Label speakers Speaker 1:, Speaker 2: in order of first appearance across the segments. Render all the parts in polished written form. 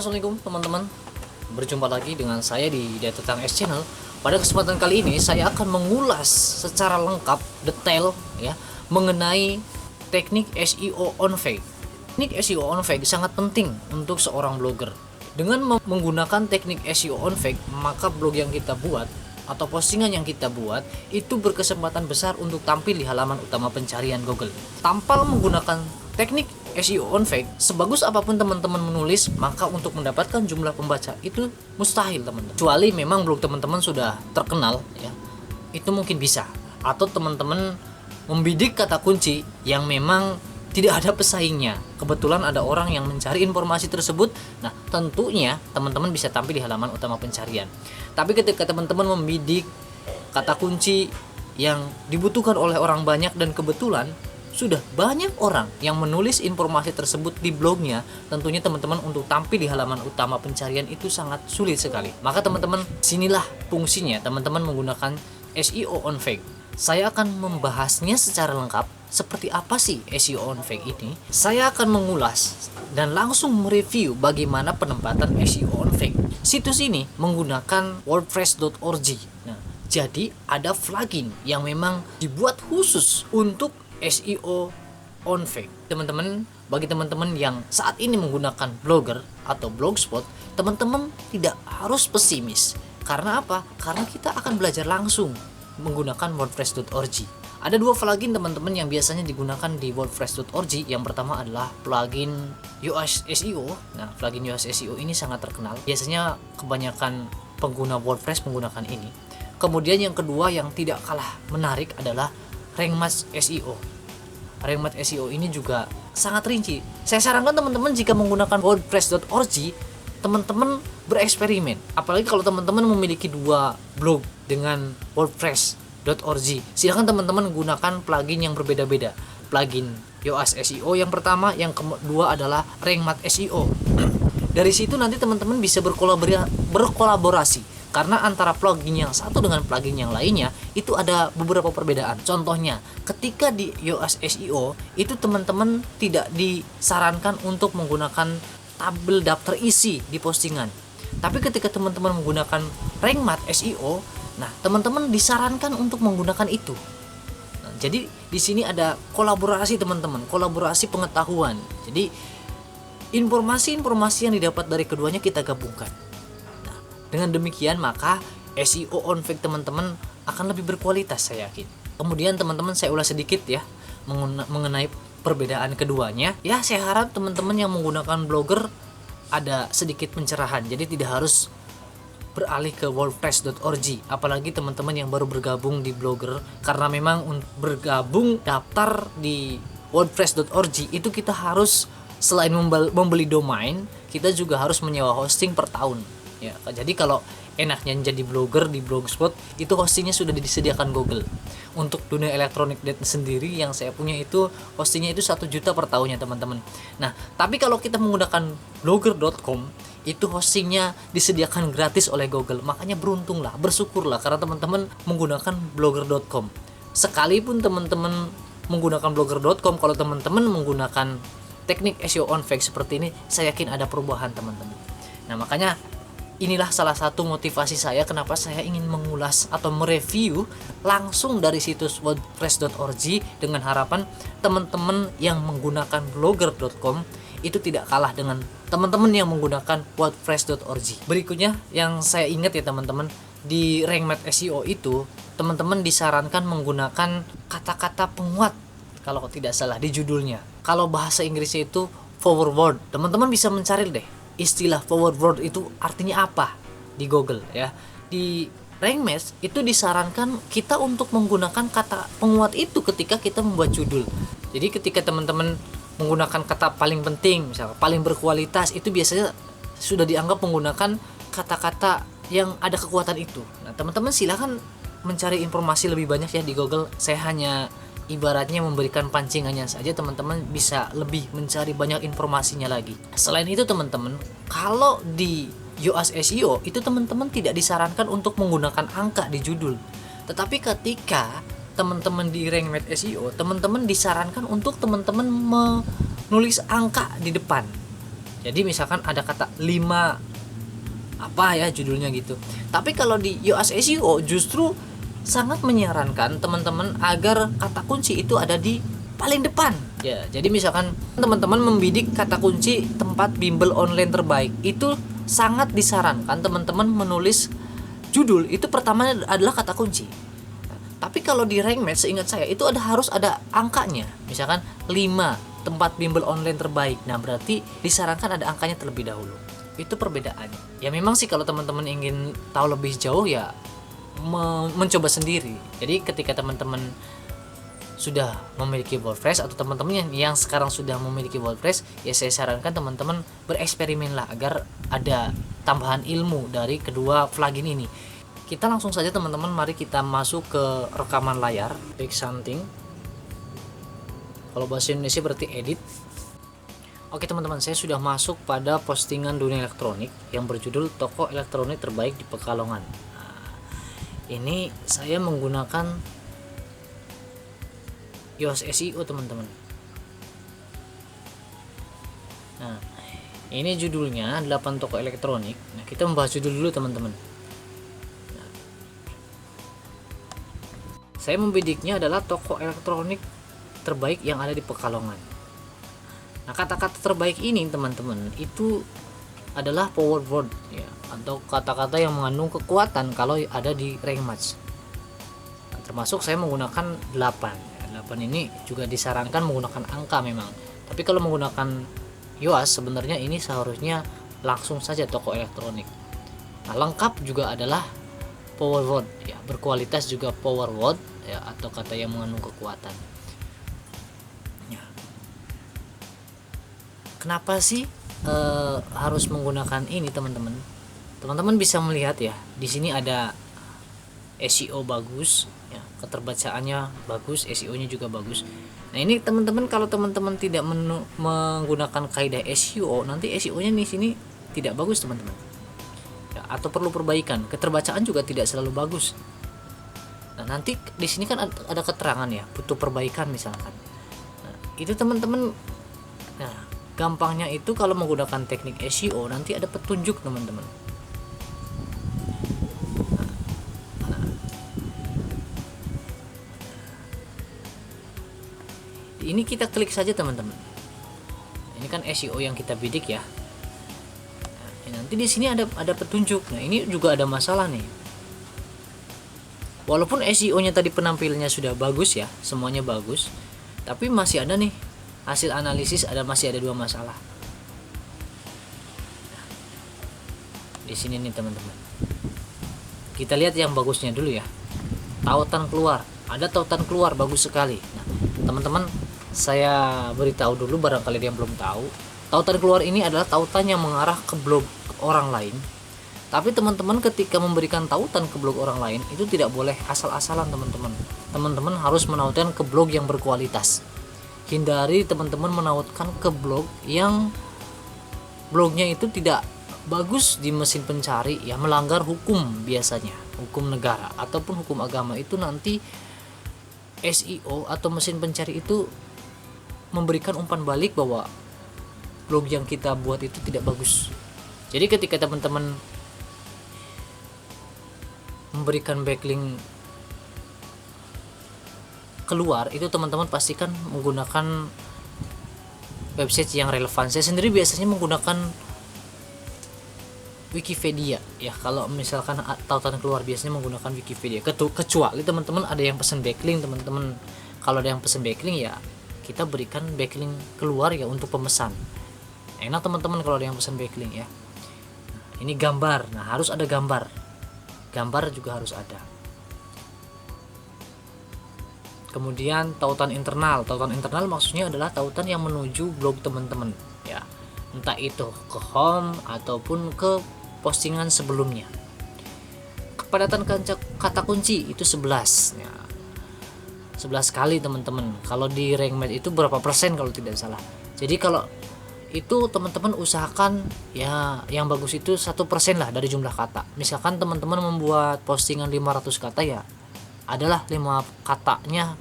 Speaker 1: Assalamualaikum teman-teman. Berjumpa lagi dengan saya di Data Tang S Channel. Pada kesempatan kali ini saya akan mengulas secara lengkap, detail ya, mengenai teknik SEO on Fake. Teknik SEO on Fake sangat penting untuk seorang blogger. Dengan menggunakan teknik SEO on Fake, maka blog yang kita buat atau postingan yang kita buat itu berkesempatan besar untuk tampil di halaman utama pencarian Google. Tanpa menggunakan teknik SEO on Fake, sebagus apapun teman-teman menulis, maka untuk mendapatkan jumlah pembaca itu mustahil teman-teman. Kecuali memang blog teman-teman sudah terkenal ya, itu mungkin bisa. Atau teman-teman membidik kata kunci yang memang tidak ada pesaingnya. Kebetulan ada orang yang mencari informasi tersebut. Nah, tentunya teman-teman bisa tampil di halaman utama pencarian. Tapi ketika teman-teman membidik kata kunci yang dibutuhkan oleh orang banyak dan kebetulan sudah banyak orang yang menulis informasi tersebut di blognya, tentunya teman-teman untuk tampil di halaman utama pencarian itu sangat sulit sekali. Maka teman-teman, sinilah fungsinya teman-teman menggunakan SEO on Fake. Saya akan membahasnya secara lengkap. Seperti apa sih SEO on Fake ini? Saya akan mengulas dan langsung mereview bagaimana penempatan SEO on Fake. Situs ini menggunakan wordpress.org. Nah, jadi ada plugin yang memang dibuat khusus untuk SEO on Fake. Teman-teman, bagi teman-teman yang saat ini menggunakan Blogger atau Blogspot, teman-teman tidak harus pesimis. Karena apa? Karena kita akan belajar langsung menggunakan wordpress.org. Ada dua plugin teman-teman yang biasanya digunakan di wordpress.org. Yang pertama adalah plugin Yoast SEO. Nah, plugin Yoast SEO ini sangat terkenal. Biasanya kebanyakan pengguna WordPress menggunakan ini. Kemudian yang kedua yang tidak kalah menarik adalah Rank Math SEO. Rank Math SEO ini juga sangat rinci. Saya sarankan teman-teman jika menggunakan wordpress.org, teman-teman bereksperimen. Apalagi kalau teman-teman memiliki dua blog dengan wordpress.org, silakan teman-teman menggunakan plugin yang berbeda-beda. Plugin Yoast SEO yang pertama, yang kedua adalah Rank Math SEO. Dari situ nanti teman-teman bisa berkolaborasi. Karena antara plugin yang satu dengan plugin yang lainnya itu ada beberapa perbedaan. Contohnya, ketika di Yoast SEO itu teman-teman tidak disarankan untuk menggunakan tabel daftar isi di postingan. Tapi ketika teman-teman menggunakan Rank Math SEO, nah teman-teman disarankan untuk menggunakan itu. Nah, jadi di sini ada kolaborasi teman-teman, kolaborasi pengetahuan. Jadi informasi-informasi yang didapat dari keduanya kita gabungkan. Dengan demikian maka SEO on Fake teman-teman akan lebih berkualitas, saya yakin. Kemudian teman-teman saya ulas sedikit ya mengenai perbedaan keduanya. Ya, saya harap teman-teman yang menggunakan Blogger ada sedikit pencerahan. Jadi tidak harus beralih ke wordpress.org. Apalagi teman-teman yang baru bergabung di Blogger, karena memang bergabung daftar di wordpress.org itu kita harus selain membeli domain, kita juga harus menyewa hosting per tahun. Ya, jadi kalau enaknya jadi blogger di Blogspot itu hostingnya sudah disediakan Google. Untuk dunia elektronik data sendiri yang saya punya itu hostingnya itu 1 juta per tahunnya teman-teman. Nah, tapi kalau kita menggunakan blogger.com itu hostingnya disediakan gratis oleh Google. Makanya beruntunglah, bersyukurlah karena teman-teman menggunakan blogger.com. Sekalipun teman-teman menggunakan blogger.com, kalau teman-teman menggunakan teknik SEO on Fake seperti ini, saya yakin ada perubahan teman-teman. Nah, makanya inilah salah satu motivasi saya kenapa saya ingin mengulas atau mereview langsung dari situs wordpress.org dengan harapan teman-teman yang menggunakan blogger.com itu tidak kalah dengan teman-teman yang menggunakan wordpress.org. Berikutnya yang saya ingat ya teman-teman, di Rank Math SEO itu teman-teman disarankan menggunakan kata-kata penguat kalau tidak salah di judulnya. Kalau bahasa Inggrisnya itu forward word. Teman-teman bisa mencari deh istilah forward word itu artinya apa di Google ya. Di Rank Math itu disarankan kita untuk menggunakan kata penguat itu ketika kita membuat judul. Jadi ketika teman-teman menggunakan kata paling penting, misalnya paling berkualitas, itu biasanya sudah dianggap menggunakan kata-kata yang ada kekuatan itu. Nah, teman-teman silakan mencari informasi lebih banyak ya di Google. Saya hanya ibaratnya memberikan pancingannya saja, teman-teman bisa lebih mencari banyak informasinya lagi. Selain itu teman-teman, kalau di Yoast SEO itu teman-teman tidak disarankan untuk menggunakan angka di judul. Tetapi ketika teman-teman di Rank Math SEO, teman-teman disarankan untuk teman-teman menulis angka di depan. Jadi misalkan ada kata 5 apa ya judulnya gitu. Tapi kalau di Yoast SEO justru sangat menyarankan teman-teman agar kata kunci itu ada di paling depan. Ya, jadi misalkan teman-teman membidik kata kunci tempat bimbel online terbaik, itu sangat disarankan teman-teman menulis judul itu pertama adalah kata kunci. Tapi kalau di rank match seingat saya itu harus ada angkanya. Misalkan 5 tempat bimbel online terbaik. Nah, berarti disarankan ada angkanya terlebih dahulu. Itu perbedaannya. Ya memang sih kalau teman-teman ingin tahu lebih jauh ya mencoba sendiri. Jadi ketika teman-teman sudah memiliki WordPress atau teman-teman yang sekarang sudah memiliki WordPress, ya saya sarankan teman-teman bereksperimen lah agar ada tambahan ilmu dari kedua plugin ini. Kita langsung saja teman-teman, mari kita masuk ke rekaman layar, klik something. Kalau bahasa Indonesia berarti edit. Oke teman-teman, saya sudah masuk pada postingan dunia elektronik yang berjudul toko elektronik terbaik di Pekalongan. Nah, ini saya menggunakan Yoast SEO teman-teman. Nah, ini judulnya 8 toko elektronik. Nah, kita membahas judul dulu teman-teman. Nah, saya membidiknya adalah toko elektronik terbaik yang ada di Pekalongan. Nah, kata-kata terbaik ini teman-teman itu adalah power word ya, atau kata-kata yang mengandung kekuatan kalau ada di rank match. Nah, termasuk saya menggunakan 8. 8 ini juga disarankan menggunakan angka memang. Tapi kalau menggunakan Yoast sebenarnya ini seharusnya langsung saja toko elektronik. Nah, lengkap juga adalah power word ya, berkualitas juga power word ya, atau kata yang mengandung kekuatan. Kenapa sih harus menggunakan ini teman-teman? Teman-teman bisa melihat ya, di sini ada SEO bagus, ya, keterbacaannya bagus, SEO-nya juga bagus. Nah ini teman-teman, kalau teman-teman tidak menggunakan kaidah SEO, nanti SEO-nya di sini tidak bagus teman-teman. Ya, atau perlu perbaikan. Keterbacaan juga tidak selalu bagus. Nah nanti di sini kan ada keterangan ya, butuh perbaikan misalkan. Nah, itu teman-teman. Nah, gampangnya itu kalau menggunakan teknik SEO nanti ada petunjuk teman-teman. Ini kita klik saja teman-teman. Ini kan SEO yang kita bidik ya. Nah, nanti di sini ada petunjuk. Nah ini juga ada masalah nih. Walaupun SEO-nya tadi penampilannya sudah bagus ya, semuanya bagus, tapi masih ada nih hasil analisis, masih ada 2 masalah. Di sini nih teman-teman. Kita lihat yang bagusnya dulu ya. Tautan keluar. Ada tautan keluar bagus sekali. Nah, teman-teman, saya beritahu dulu barangkali yang belum tahu. Tautan keluar ini adalah tautan yang mengarah ke blog orang lain. Tapi teman-teman ketika memberikan tautan ke blog orang lain itu tidak boleh asal-asalan teman-teman. Teman-teman harus menautkan ke blog yang berkualitas. Hindari teman-teman menautkan ke blog yang blognya itu tidak bagus di mesin pencari ya, melanggar hukum biasanya, hukum negara ataupun hukum agama. Itu nanti SEO atau mesin pencari itu memberikan umpan balik bahwa blog yang kita buat itu tidak bagus. Jadi ketika teman-teman memberikan backlink keluar, itu teman-teman pastikan menggunakan website yang relevan. Saya sendiri biasanya menggunakan Wikipedia ya. Kalau misalkan tautan keluar biasanya menggunakan Wikipedia, kecuali teman-teman ada yang pesan backlink teman-teman. Kalau ada yang pesan backlink ya kita berikan backlink keluar ya untuk pemesan. Enak teman-teman kalau ada yang pesan backlink ya. Ini gambar, nah harus ada gambar juga harus ada. Kemudian tautan internal maksudnya adalah tautan yang menuju blog teman-teman ya, entah itu ke home ataupun ke postingan sebelumnya. Kepadatan kata kunci itu 11 ya, 11 kali teman-teman. Kalau di rank match itu berapa persen kalau tidak salah. Jadi kalau itu teman-teman usahakan ya yang bagus itu 1% lah dari jumlah kata. Misalkan teman-teman membuat postingan 500 kata ya, adalah 5 katanya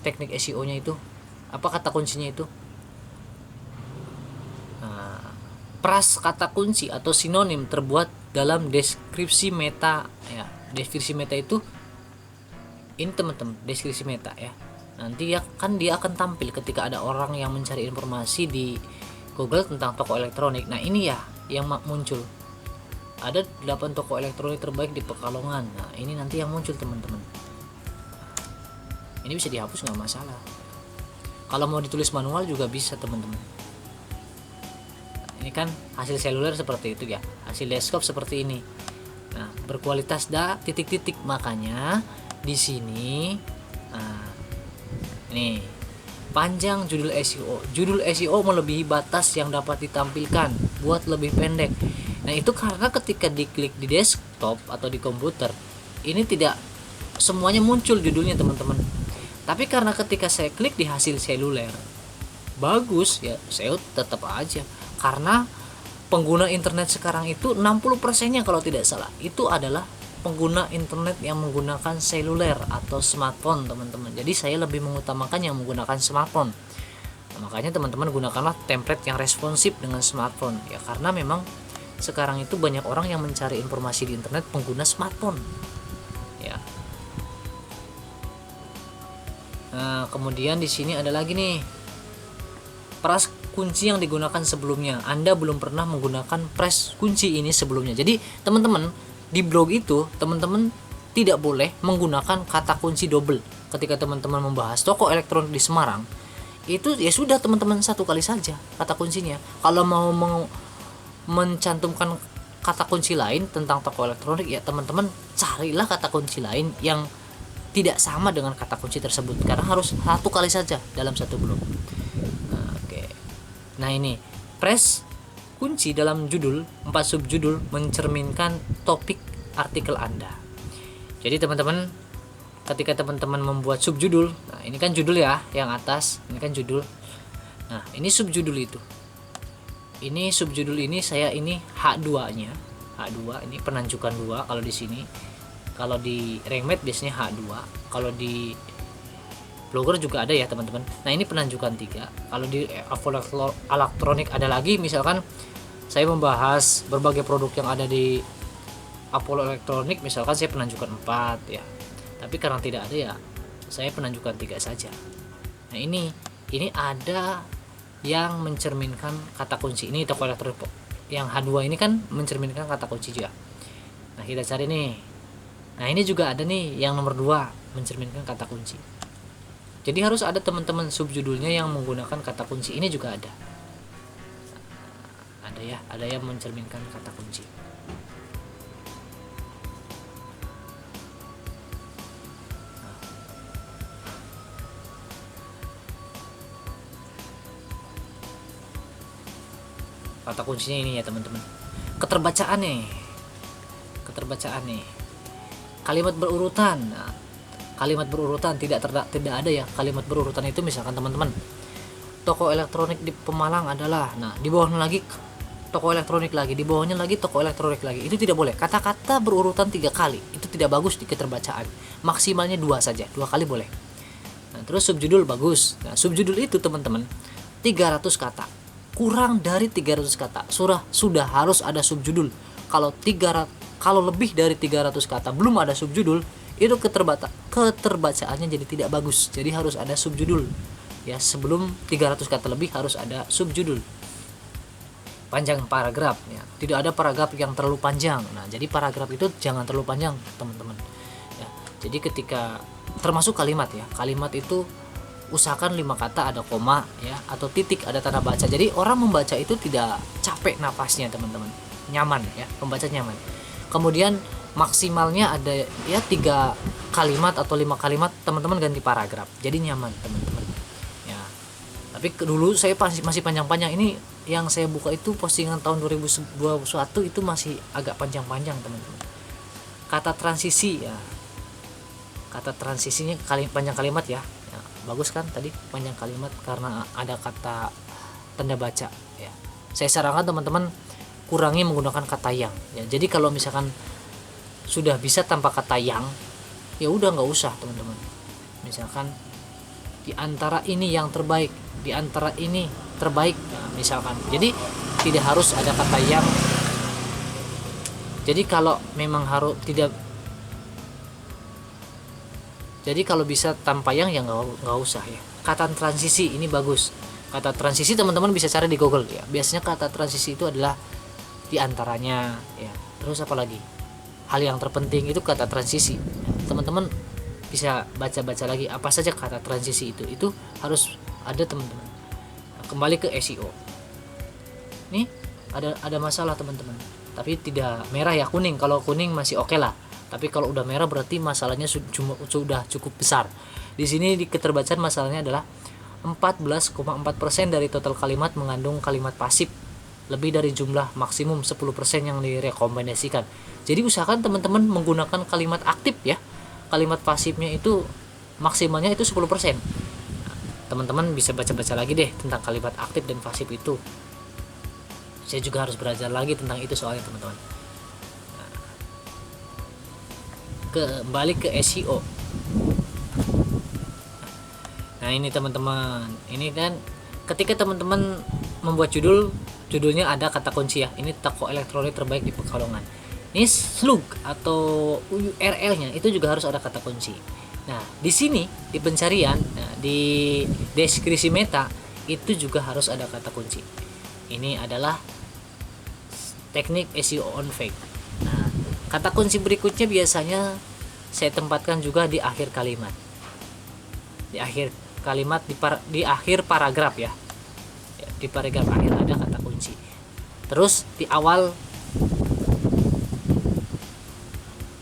Speaker 1: teknik SEO nya itu, apa kata kuncinya itu. Nah, Pras kata kunci atau sinonim terbuat dalam deskripsi meta ya. Deskripsi meta itu ini teman-teman, deskripsi meta ya. Nanti ya kan dia akan tampil ketika ada orang yang mencari informasi di Google tentang toko elektronik. Nah, ini ya yang muncul. Ada 8 toko elektronik terbaik di Pekalongan. Nah, ini nanti yang muncul teman-teman. Ini bisa dihapus nggak masalah. Kalau mau ditulis manual juga bisa teman-teman. Ini kan hasil seluler seperti itu ya, hasil desktop seperti ini. Nah, berkualitas titik-titik, makanya di sini ini panjang judul SEO. Judul SEO melebihi batas yang dapat ditampilkan, buat lebih pendek. Nah, itu karena ketika diklik di desktop atau di komputer, ini tidak semuanya muncul judulnya teman-teman. Tapi karena ketika saya klik di hasil seluler bagus ya, SEO tetap aja. Karena pengguna internet sekarang itu 60%-nya kalau tidak salah itu adalah pengguna internet yang menggunakan seluler atau smartphone teman-teman. Jadi saya lebih mengutamakan yang menggunakan smartphone. Nah, makanya teman-teman gunakanlah template yang responsif dengan smartphone ya, karena memang sekarang itu banyak orang yang mencari informasi di internet pengguna smartphone ya. Nah, kemudian di sini ada lagi nih pras kunci yang digunakan sebelumnya. Anda belum pernah menggunakan pras kunci ini sebelumnya. Jadi teman-teman di blog itu teman-teman tidak boleh menggunakan kata kunci double. Ketika teman-teman membahas toko elektronik di Semarang, itu ya sudah teman-teman satu kali saja kata kuncinya. Kalau mau mencantumkan kata kunci lain tentang toko elektronik ya teman-teman carilah kata kunci lain yang tidak sama dengan kata kunci tersebut, karena harus satu kali saja dalam satu blog. Nah, ini pres kunci dalam judul 4 subjudul mencerminkan topik artikel Anda. Jadi teman-teman ketika teman-teman membuat subjudul, nah ini kan judul ya, yang atas ini kan judul. Nah, ini subjudul itu. Ini subjudul ini saya ini H2-nya. H2 ini penanjukan 2 kalau di sini. Kalau di Rankmath biasanya H2. Kalau di Blogger juga ada ya teman-teman. Nah, ini penanjukan 3. Kalau di elektronik ada lagi, misalkan saya membahas berbagai produk yang ada di Apollo Elektronik, misalkan saya penanjukan 4 ya. Tapi karena tidak ada ya, saya penanjukan 3 saja. Nah, ini ada yang mencerminkan kata kunci. Ini toko elektronik. Yang H2 ini kan mencerminkan kata kunci juga. Nah, kita cari nih. Nah, ini juga ada nih yang nomor 2 mencerminkan kata kunci. Jadi harus ada teman-teman subjudulnya yang menggunakan kata kunci. Ini juga ada. Ada yang mencerminkan kata kunci. Kata kuncinya ini ya teman-teman. Keterbacaan nih. Kalimat berurutan. Nah, kalimat berurutan tidak ada ya. Kalimat berurutan itu misalkan teman-teman, toko elektronik di Pemalang adalah, nah di bawahnya lagi toko elektronik lagi, di bawahnya lagi toko elektronik lagi. Itu tidak boleh. Kata-kata berurutan 3 kali. Itu tidak bagus di keterbacaan. Maksimalnya 2 saja. 2 kali boleh. Nah, terus subjudul bagus. Nah, subjudul itu teman-teman 300 kata. Kurang dari 300 kata sudah harus ada subjudul. Kalau lebih dari 300 kata belum ada subjudul, itu keterbacaannya jadi tidak bagus. Jadi harus ada subjudul ya, sebelum 300 kata lebih harus ada subjudul. Panjang paragraf ya, tidak ada paragraf yang terlalu panjang. Nah, jadi paragraf itu jangan terlalu panjang teman-teman ya. Jadi ketika termasuk kalimat ya, kalimat itu usahakan 5 kata ada koma ya, atau titik ada tanda baca. Jadi orang membaca itu tidak capek napasnya teman-teman, nyaman ya, pembaca nyaman. Kemudian maksimalnya ada ya 3 kalimat atau 5 kalimat, teman-teman ganti paragraf jadi nyaman teman-teman ya. Tapi dulu saya masih panjang-panjang. Ini yang saya buka itu postingan tahun 2021 itu masih agak panjang-panjang teman-teman. Kata transisi ya, kata transisinya panjang kalimat ya. Ya, bagus kan tadi panjang kalimat karena ada kata tanda baca ya. Saya sarankan teman-teman kurangi menggunakan kata yang ya. Jadi kalau misalkan sudah bisa tanpa kata yang, ya udah nggak usah teman-teman. Misalkan di antara ini yang terbaik, di antara ini terbaik, nah, misalkan. Jadi tidak harus ada kata yang. Jadi kalau memang harus tidak, jadi kalau bisa tanpa yang ya nggak usah ya. Kata transisi ini bagus. Kata transisi teman-teman bisa cari di Google ya. Biasanya kata transisi itu adalah diantaranya ya. Terus apa lagi? Hal yang terpenting itu kata transisi. Teman-teman bisa baca-baca lagi apa saja kata transisi itu. Itu harus ada teman-teman. Kembali ke SEO. Nih ada masalah teman-teman. Tapi tidak merah ya, kuning. Kalau kuning masih oke lah. Tapi kalau udah merah berarti masalahnya sudah cukup besar. Di sini di keterbacaan masalahnya adalah 14,4% dari total kalimat mengandung kalimat pasif, lebih dari jumlah maksimum 10% yang direkomendasikan. Jadi usahakan teman-teman menggunakan kalimat aktif ya. Kalimat pasifnya itu maksimalnya itu 10%. Teman-teman bisa baca-baca lagi deh tentang kalimat aktif dan pasif itu. Saya juga harus belajar lagi tentang itu soalnya teman-teman. Kembali ke SEO. Nah ini teman-teman, ini kan ketika teman-teman membuat judulnya ada kata kunci ya. Ini toko elektronik terbaik di Pekalongan. Ini slug atau URL-nya itu juga harus ada kata kunci. Nah di sini di pencarian, di deskripsi meta itu juga harus ada kata kunci. Ini adalah teknik SEO on fake. Nah, kata kunci berikutnya biasanya saya tempatkan juga di akhir kalimat. Di akhir kalimat di akhir paragraf ya. Di paragraf akhir ada kata kunci. Terus di awal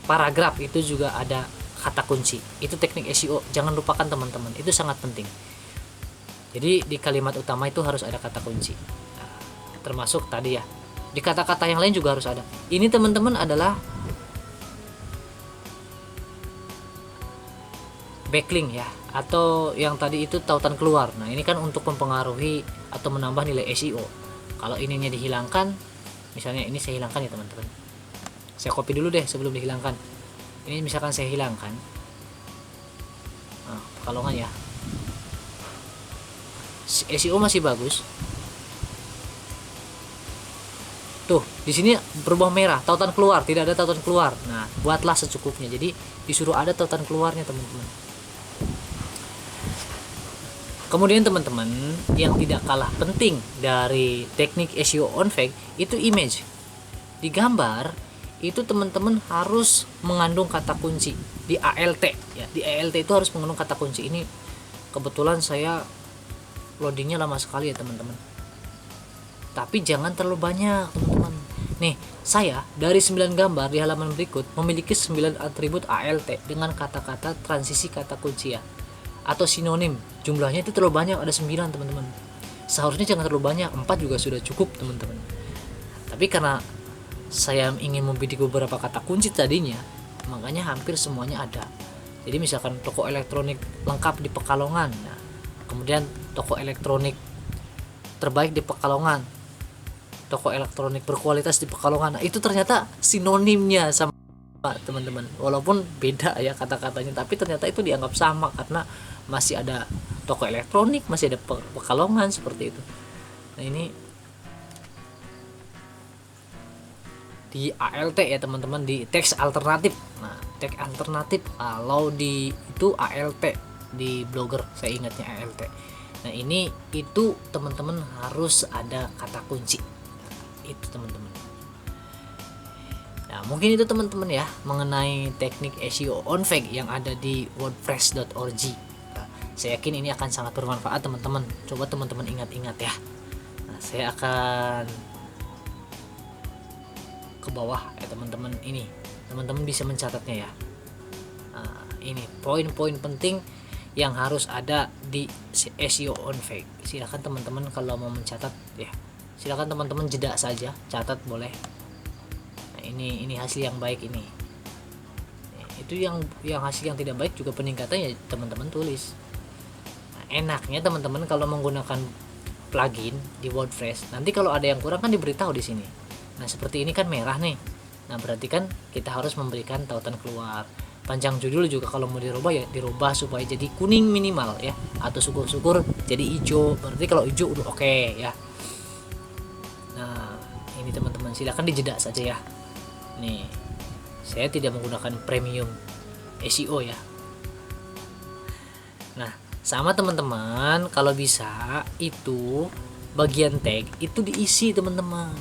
Speaker 1: paragraf itu juga ada kata kunci. Itu teknik SEO, jangan lupakan teman-teman. Itu sangat penting. Jadi di kalimat utama itu harus ada kata kunci. Nah, termasuk tadi ya. Di kata-kata yang lain juga harus ada. Ini teman-teman adalah backlink ya, atau yang tadi itu tautan keluar. Nah ini kan untuk mempengaruhi atau menambah nilai SEO. Kalau ininya dihilangkan, misalnya ini saya hilangkan ya teman-teman. Saya copy dulu deh sebelum dihilangkan. Ini misalkan saya hilangkan. Nah, Pekalongan ya. SEO masih bagus. Tuh, di sini berubah merah, tautan keluar, tidak ada tautan keluar. Nah, buatlah secukupnya. Jadi disuruh ada tautan keluarnya, teman-teman. Kemudian teman-teman, yang tidak kalah penting dari teknik SEO on fake itu image. Di gambar itu teman-teman harus mengandung kata kunci di ALT ya. Di ALT itu harus mengandung kata kunci. Ini kebetulan saya loadingnya lama sekali ya, teman-teman. Tapi jangan terlalu banyak teman-teman. Nih saya dari 9 gambar di halaman berikut memiliki 9 atribut ALT dengan kata-kata transisi kata kunci ya, atau sinonim. Jumlahnya itu terlalu banyak, ada 9 teman-teman. Seharusnya jangan terlalu banyak, 4 juga sudah cukup teman-teman. Tapi karena saya ingin membidik beberapa kata kunci tadinya, makanya hampir semuanya ada. Jadi misalkan toko elektronik lengkap di Pekalongan, nah, kemudian toko elektronik terbaik di Pekalongan, toko elektronik berkualitas di Pekalongan. Nah, itu ternyata sinonimnya sama teman-teman. Walaupun beda ya kata-katanya, tapi ternyata itu dianggap sama karena masih ada toko elektronik, masih ada Pekalongan seperti itu. Nah, ini di ALT ya teman-teman, di teks alternatif. Nah, teks alternatif kalau di itu ALT di Blogger, saya ingatnya ALT. Nah, ini itu teman-teman harus ada kata kunci. Itu teman-teman. Nah mungkin itu teman-teman ya mengenai teknik SEO on fake yang ada di wordpress.org. Nah, saya yakin ini akan sangat bermanfaat teman-teman. Coba teman-teman ingat-ingat ya. Nah, saya akan ke bawah ya teman-teman, ini teman-teman bisa mencatatnya ya. Nah, ini poin-poin penting yang harus ada di SEO on fake. Silakan teman-teman kalau mau mencatat ya. Silakan teman-teman jeda saja, catat boleh. Nah, ini hasil yang baik ini. Itu yang hasil yang tidak baik juga peningkatannya teman-teman tulis. Nah, enaknya teman-teman kalau menggunakan plugin di WordPress, nanti kalau ada yang kurang kan diberitahu di sini. Nah, seperti ini kan merah nih. Nah, berarti kan kita harus memberikan tautan keluar. Panjang judul juga kalau mau dirubah ya dirubah supaya jadi kuning minimal ya, atau syukur-syukur jadi hijau. Berarti kalau hijau udah oke ya. Nah, Silakan dijeda saja ya. Nih, saya tidak menggunakan premium SEO ya. Nah, sama teman-teman, kalau bisa itu bagian tag itu diisi teman-teman.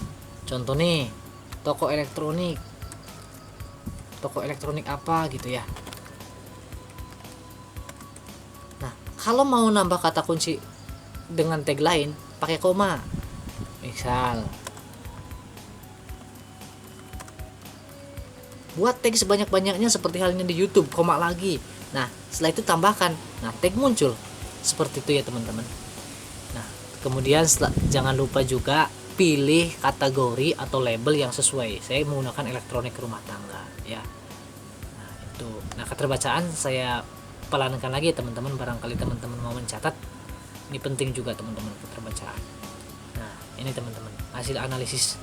Speaker 1: Contoh nih, toko elektronik apa gitu ya. Nah, kalau mau nambah kata kunci dengan tag lain, pakai koma. Misal, buat tag sebanyak-banyaknya seperti halnya di YouTube, koma lagi. Nah, setelah itu tambahkan. Nah, tag muncul. Seperti itu ya teman-teman. Nah, kemudian jangan lupa juga pilih kategori atau label yang sesuai. Saya menggunakan elektronik rumah tangga ya. Nah, itu. Nah, keterbacaan saya pelankan lagi ya teman-teman, barangkali teman-teman mau mencatat. Ini penting juga teman-teman, keterbacaan. Nah, ini teman-teman, hasil analisis.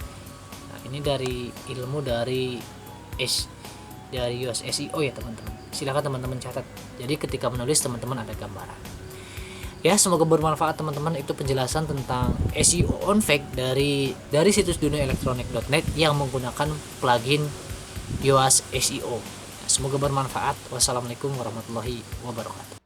Speaker 1: Nah, ini dari ilmu dari US SEO ya teman-teman. Silakan teman-teman catat. Jadi ketika menulis teman-teman ada gambaran. Ya, semoga bermanfaat teman-teman. Itu penjelasan tentang SEO on Fact dari situs duniaelektronik.net yang menggunakan plugin Yoast SEO. Semoga bermanfaat. Wassalamualaikum warahmatullahi wabarakatuh.